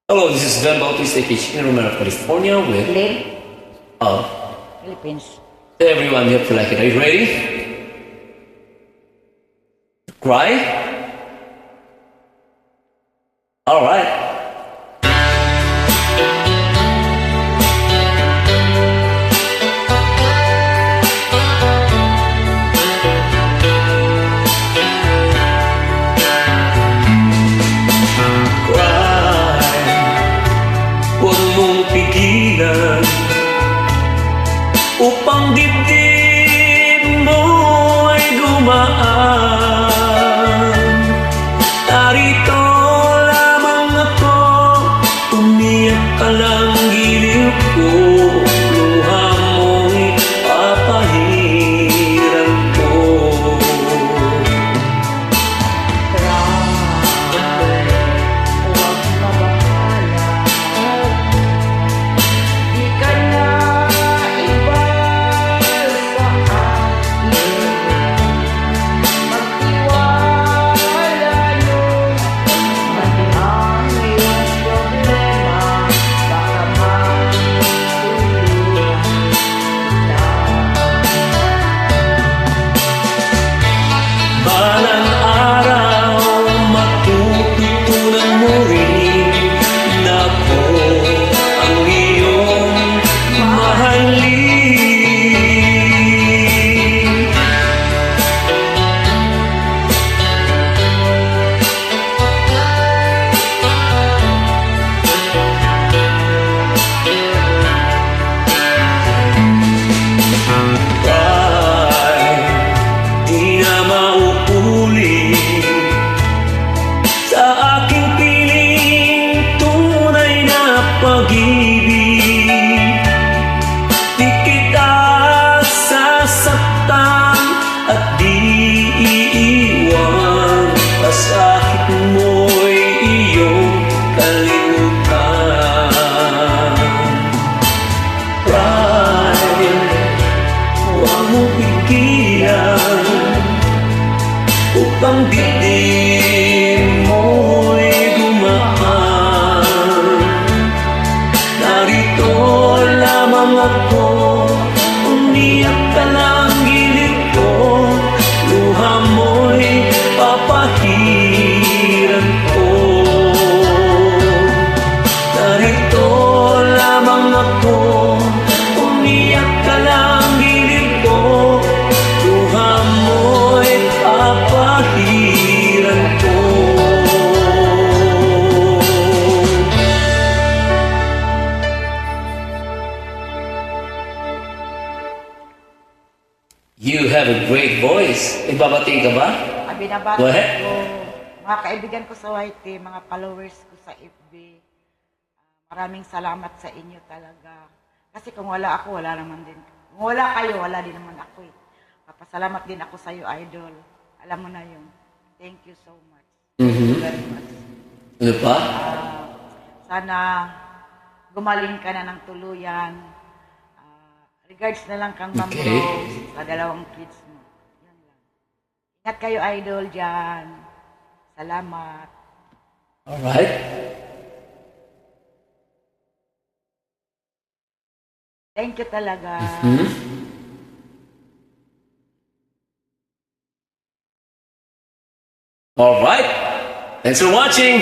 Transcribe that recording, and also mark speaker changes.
Speaker 1: Hello, this is Don Bautista in Romero, California with
Speaker 2: Lynn,
Speaker 1: uh,
Speaker 2: Philippines.
Speaker 1: everyone. Hope you like it. Are you ready? Cry? All right. Huwag mong pigilan upang dibdib mo ay gumaan. Narito lamang ako, umiyak ka lang giliw ko, luha mo'y papahiran ko.
Speaker 2: Huwag mabahala. Di ka na iba sa akin. Magtiwala nun. Mali ang iyong problema. Baka matulungan kita.
Speaker 1: Balang araw, matututunan mo rin na ako ang iyong mahalin. Kahit di na mauulit sa aking piling tunay na pag-ibig. Di kita sasaktan at di iiwan, pasahit mo'y iyong kalimutan. Pride, huwag mong pigilan upang dibdib mo'y gumaan. Narito lamang ako, umiyak ka lang gilid ko, luha mo'y papahiran ko. Narito lamang ako, umiyak ka lang gilid ko, luha mo'y papahiran ko. You have a great voice. Nagbabati ka ba?
Speaker 2: Binabati
Speaker 1: Go ahead.
Speaker 2: ko, mga kaibigan ko sa YT, mga followers ko sa FB, maraming salamat sa inyo talaga. Kasi kung wala ako, wala naman din. Kung wala kayo, wala din naman ako eh. Papasalamat din ako sa iyo, idol. Alam mo na yun. Thank you so much. Thank you very much.
Speaker 1: Ano pa?
Speaker 2: Sana gumaling ka na ng tuluyan. Regards na lang kang Ma'am
Speaker 1: Okay.
Speaker 2: Rose sa dalawang kids mo. Yan lang. Ingat kayo, idol, dyan. Salamat.
Speaker 1: Alright.
Speaker 2: Thank you talaga.
Speaker 1: Alright. Thanks for watching.